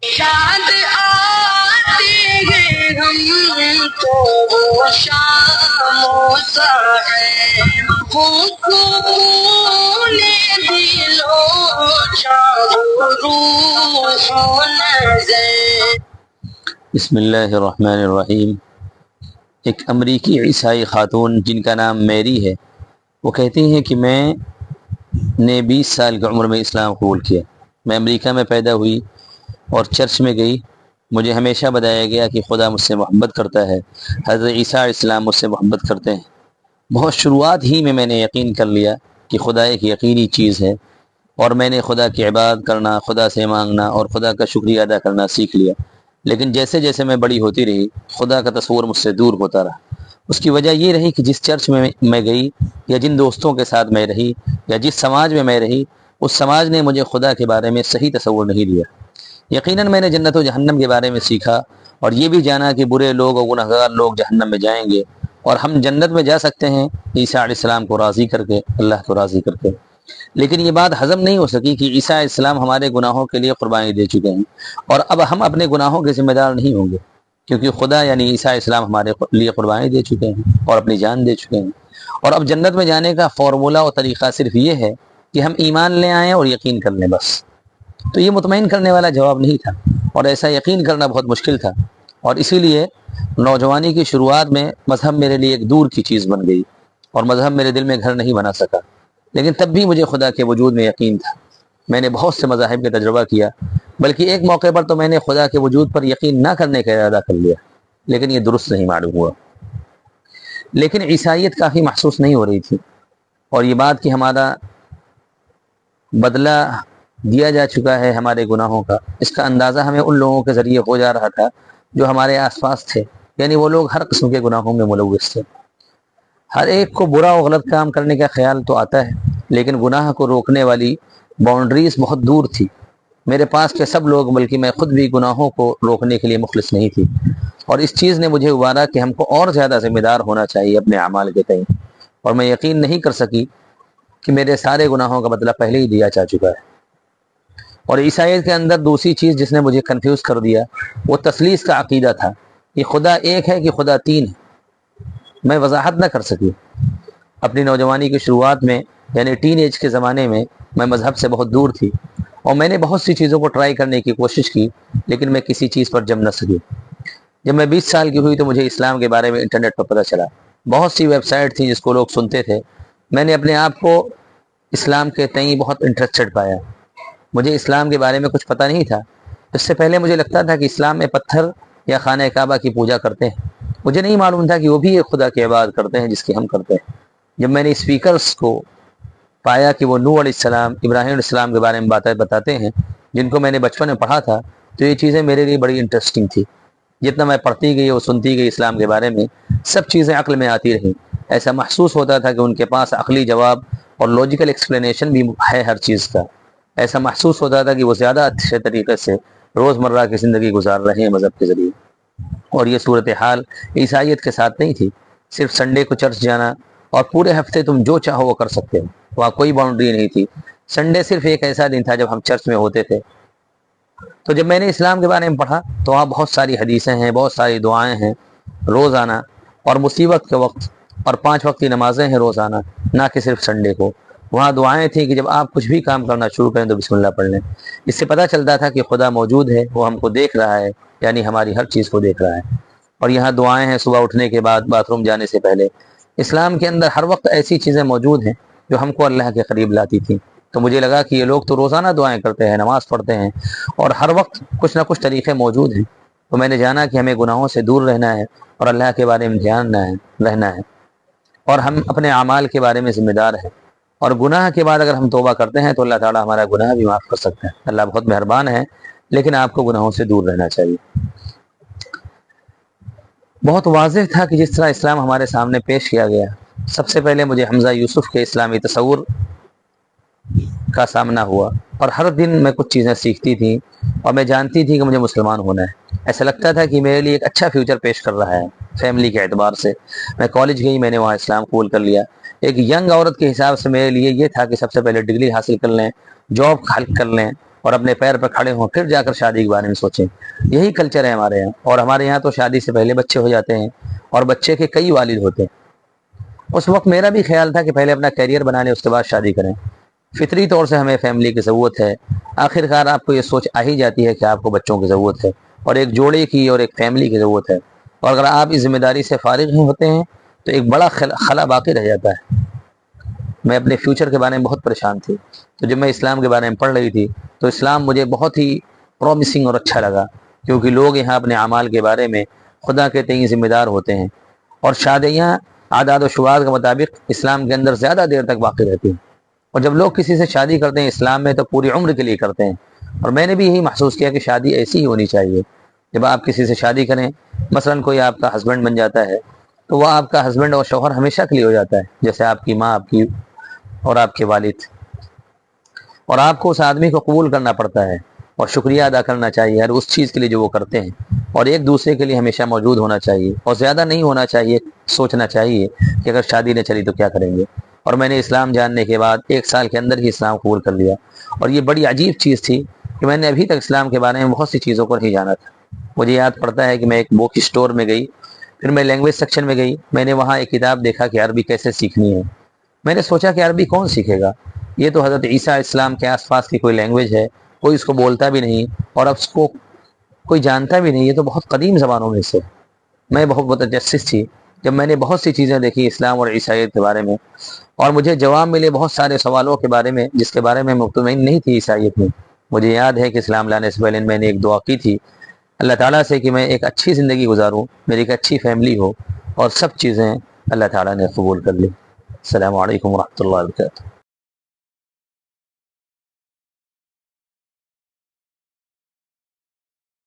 شاد آتے ہیں ہم تو وہ شام و سحر وہ سکون دل و جان و روح و نظر۔ بسم اللہ الرحمن الرحیم۔ ایک امریکی عیسائی خاتون جن کا نام میری ہے، وہ کہتی ہیں کہ میں نے 20 سال کی عمر میں اسلام قبول کیا۔ میں امریکہ میں پیدا ہوئی اور چرچ میں گئی۔ مجھے ہمیشہ بتایا گیا کہ خدا مجھ سے محبت کرتا ہے، حضرت عیسیٰ علیہ السلام مجھ سے محبت کرتے ہیں۔ بہت شروعات ہی میں نے یقین کر لیا کہ خدا ایک یقینی چیز ہے، اور میں نے خدا کی عبادت کرنا، خدا سے مانگنا اور خدا کا شکریہ ادا کرنا سیکھ لیا۔ لیکن جیسے جیسے میں بڑی ہوتی رہی، خدا کا تصور مجھ سے دور ہوتا رہا۔ اس کی وجہ یہ رہی کہ جس چرچ میں میں گئی، یا جن دوستوں کے ساتھ میں رہی، یا جس سماج میں رہی، اس سماج نے مجھے خدا کے بارے میں صحیح تصور نہیں دیا۔ یقیناً میں نے جنت و جہنم کے بارے میں سیکھا، اور یہ بھی جانا کہ برے لوگ اور گنہگار لوگ جہنم میں جائیں گے، اور ہم جنت میں جا سکتے ہیں عیسیٰ علیہ السلام کو راضی کر کے، اللہ کو راضی کر کے۔ لیکن یہ بات ہضم نہیں ہو سکی کہ عیسیٰ علیہ السلام ہمارے گناہوں کے لیے قربانی دے چکے ہیں، اور اب ہم اپنے گناہوں کے ذمہ دار نہیں ہوں گے، کیونکہ خدا یعنی عیسیٰ علیہ السلام ہمارے لیے قربانی دے چکے ہیں اور اپنی جان دے چکے ہیں۔ اور اب جنت میں جانے کا فارمولہ اور طریقہ صرف یہ ہے کہ ہم ایمان لے آئیں اور یقین کر لیں، بس۔ تو یہ مطمئن کرنے والا جواب نہیں تھا، اور ایسا یقین کرنا بہت مشکل تھا، اور اسی لیے نوجوانی کی شروعات میں مذہب میرے لیے ایک دور کی چیز بن گئی، اور مذہب میرے دل میں گھر نہیں بنا سکا۔ لیکن تب بھی مجھے خدا کے وجود میں یقین تھا۔ میں نے بہت سے مذاہب کا تجربہ کیا، بلکہ ایک موقع پر تو میں نے خدا کے وجود پر یقین نہ کرنے کا ارادہ کر لیا، لیکن یہ درست نہیں معلوم ہوا۔ لیکن عیسائیت کافی محسوس نہیں ہو رہی تھی، اور یہ بات کہ ہمارا بدلہ دیا جا چکا ہے ہمارے گناہوں کا، اس کا اندازہ ہمیں ان لوگوں کے ذریعے ہو جا رہا تھا جو ہمارے آس پاس تھے، یعنی وہ لوگ ہر قسم کے گناہوں میں ملوث تھے۔ ہر ایک کو برا و غلط کام کرنے کا خیال تو آتا ہے، لیکن گناہ کو روکنے والی باؤنڈریز بہت دور تھی۔ میرے پاس کے سب لوگ، بلکہ میں خود بھی، گناہوں کو روکنے کے لیے مخلص نہیں تھی، اور اس چیز نے مجھے ابھارا کہ ہم کو اور زیادہ ذمہ دار ہونا چاہیے اپنے اعمال کے تئیں، اور میں یقین نہیں کر سکی کہ میرے سارے گناہوں کا بدلہ پہلے ہی دیا جا چکا ہے۔ اور عیسائیت کے اندر دوسری چیز جس نے مجھے کنفیوز کر دیا، وہ تثلیث کا عقیدہ تھا کہ خدا ایک ہے کہ خدا تین ہے۔ میں وضاحت نہ کر سکی۔ اپنی نوجوانی کی شروعات میں، یعنی ٹین ایج کے زمانے میں مذہب سے بہت دور تھی، اور میں نے بہت سی چیزوں کو ٹرائی کرنے کی کوشش کی، لیکن میں کسی چیز پر جم نہ سکی۔ جب میں 20 سال کی ہوئی تو مجھے اسلام کے بارے میں انٹرنیٹ پر پتہ چلا۔ بہت سی ویب سائٹ تھیں جس کو لوگ سنتے تھے۔ میں نے اپنے آپ کو اسلام کے تئیں بہت انٹرسٹڈ پایا۔ مجھے اسلام کے بارے میں کچھ پتہ نہیں تھا۔ اس سے پہلے مجھے لگتا تھا کہ اسلام میں پتھر یا خانہ کعبہ کی پوجا کرتے ہیں۔ مجھے نہیں معلوم تھا کہ وہ بھی ایک خدا کی عبادت کرتے ہیں جس کی ہم کرتے ہیں۔ جب میں نے اسپیکرز کو پایا کہ وہ نوح علیہ السلام، ابراہیم علیہ السلام کے بارے میں باتیں بتاتے ہیں جن کو میں نے بچپن میں پڑھا تھا، تو یہ چیزیں میرے لیے بڑی انٹرسٹنگ تھی۔ جتنا میں پڑھتی گئی اور سنتی گئی اسلام کے بارے میں، سب چیزیں عقل میں آتی رہیں۔ ایسا محسوس ہوتا تھا کہ ان کے پاس عقلی جواب اور لاجیکل ایکسپلینیشن بھی ہے ہر چیز کا۔ ایسا محسوس ہوتا تھا کہ وہ زیادہ اچھے طریقے سے روزمرہ کی زندگی گزار رہے ہیں مذہب کے ذریعے۔ اور یہ صورتحال عیسائیت کے ساتھ نہیں تھی۔ صرف سنڈے کو چرچ جانا، اور پورے ہفتے تم جو چاہو وہ کر سکتے ہو، وہاں کوئی باؤنڈری نہیں تھی۔ سنڈے صرف ایک ایسا دن تھا جب ہم چرچ میں ہوتے تھے۔ تو جب میں نے اسلام کے بارے میں پڑھا تو وہاں بہت ساری حدیثیں ہیں، بہت ساری دعائیں ہیں روزانہ، اور مصیبت کے وقت، اور 5 وقت کی نمازیں ہیں روزانہ، نہ کہ صرف سنڈے کو۔ وہاں دعائیں تھیں کہ جب آپ کچھ بھی کام کرنا شروع کریں تو بسم اللہ پڑھ لیں۔ اس سے پتہ چلتا تھا کہ خدا موجود ہے، وہ ہم کو دیکھ رہا ہے، یعنی ہماری ہر چیز کو دیکھ رہا ہے۔ اور یہاں دعائیں ہیں صبح اٹھنے کے بعد، باتھ روم جانے سے پہلے۔ اسلام کے اندر ہر وقت ایسی چیزیں موجود ہیں جو ہم کو اللہ کے قریب لاتی تھیں۔ تو مجھے لگا کہ یہ لوگ تو روزانہ دعائیں کرتے ہیں، نماز پڑھتے ہیں، اور ہر وقت کچھ نہ کچھ طریقے موجود ہیں۔ تو میں نے جانا کہ ہمیں گناہوں سے دور رہنا ہے اور اللہ کے بارے میں دھیان رہنا ہے، اور ہم اپنے اعمال کے بارے میں ذمہ دار ہیں۔ اور گناہ کے بعد اگر ہم توبہ کرتے ہیں تو اللہ تعالی ہمارا گناہ بھی معاف کر سکتا ہے۔ اللہ بہت مہربان ہے، لیکن آپ کو گناہوں سے دور رہنا چاہیے۔ بہت واضح تھا کہ جس طرح اسلام ہمارے سامنے پیش کیا گیا، سب سے پہلے مجھے حمزہ یوسف کے اسلامی تصور کا سامنا ہوا، اور ہر دن میں کچھ چیزیں سیکھتی تھی، اور میں جانتی تھی کہ مجھے مسلمان ہونا ہے۔ ایسا لگتا تھا کہ میرے لیے ایک اچھا فیوچر پیش کر رہا ہے فیملی کے اعتبار سے۔ میں کالج گئی، میں نے وہاں اسلام قبول کر لیا۔ ایک ینگ عورت کے حساب سے میرے لیے یہ تھا کہ سب سے پہلے ڈگری حاصل کر لیں، جاب کر لیں، اور اپنے پیر پر کھڑے ہوں پھر جا کر شادی کے بارے میں سوچیں. یہی کلچر ہے ہمارے یہاں. اور ہمارے یہاں تو شادی سے پہلے بچے ہو جاتے ہیں اور بچے کے کئی والد ہوتے ہیں. اس وقت میرا بھی خیال تھا کہ پہلے اپنا کیریئر بنا لیں اس کے بعد شادی کریں. فطری طور سے ہمیں فیملی کی ضرورت ہے. آخر کار آپ کو یہ سوچ آ ہی جاتی ہے کہ آپ کو بچوں کی ضرورت ہے اور ایک جوڑے کی اور ایک فیملی کی ضرورت ہے. اور اگر آپ اس ذمہ داری سے فارغ نہیں ہوتے ہیں تو ایک بڑا خلا باقی رہ جاتا ہے. میں اپنے فیوچر کے بارے میں بہت پریشان تھی. تو جب میں اسلام کے بارے میں پڑھ رہی تھی تو اسلام مجھے بہت ہی پرومسنگ اور اچھا لگا، کیونکہ لوگ یہاں اپنے اعمال کے بارے میں خدا کے تئیں ذمہ دار ہوتے ہیں. اور شادیاں اعداد و شمار کے مطابق اسلام کے اندر زیادہ دیر تک باقی رہتی ہیں. اور جب لوگ کسی سے شادی کرتے ہیں اسلام میں تو پوری عمر کے لیے کرتے ہیں. اور میں نے بھی یہی محسوس کیا کہ شادی ایسی ہی ہونی چاہیے. جب آپ کسی سے شادی کریں، مثلا کوئی آپ کا ہسبینڈ بن جاتا ہے تو وہ آپ کا ہسبینڈ اور شوہر ہمیشہ کے لیے ہو جاتا ہے، جیسے آپ کی ماں، آپ کی اور آپ کے والد. اور آپ کو اس آدمی کو قبول کرنا پڑتا ہے اور شکریہ ادا کرنا چاہیے ہر اس چیز کے لیے جو وہ کرتے ہیں. اور ایک دوسرے کے لیے ہمیشہ موجود ہونا چاہیے اور زیادہ نہیں ہونا چاہیے. سوچنا چاہیے کہ اگر شادی نہ چلی تو کیا کریں گے. اور میں نے اسلام جاننے کے بعد 1 سال کے اندر ہی اسلام قبول کر لیا. اور یہ بڑی عجیب چیز تھی کہ میں نے ابھی تک اسلام کے بارے میں بہت سی چیزوں کو نہیں جانا تھا. مجھے یاد پڑتا ہے کہ میں ایک بک اسٹور میں گئی، پھر میں لینگویج سیکشن میں گئی. میں نے وہاں ایک کتاب دیکھا کہ عربی کیسے سیکھنی ہے. میں نے سوچا کہ عربی کون سیکھے گا، یہ تو حضرت عیسیٰ اسلام کے آس پاس کی کوئی لینگویج ہے، کوئی اس کو بولتا بھی نہیں اور اب اس کو کوئی جانتا بھی نہیں. یہ تو بہت قدیم زبانوں میں سے. میں بہت تجسس تھی جب میں نے بہت سی چیزیں دیکھی اسلام اور عیسائیت کے بارے میں، اور مجھے جواب ملے بہت سارے سوالوں کے بارے میں جس کے بارے میں مطمئن نہیں تھی عیسائیت میں. مجھے یاد ہے کہ اسلام لانے سے پہلے میں نے ایک دعا کی تھی اللہ تعالیٰ سے کہ میں ایک اچھی زندگی گزاروں، میری ایک اچھی فیملی ہو، اور سب چیزیں اللہ تعالیٰ نے قبول کر لی. السلام علیکم ورحمۃ اللہ وبرکاتہ.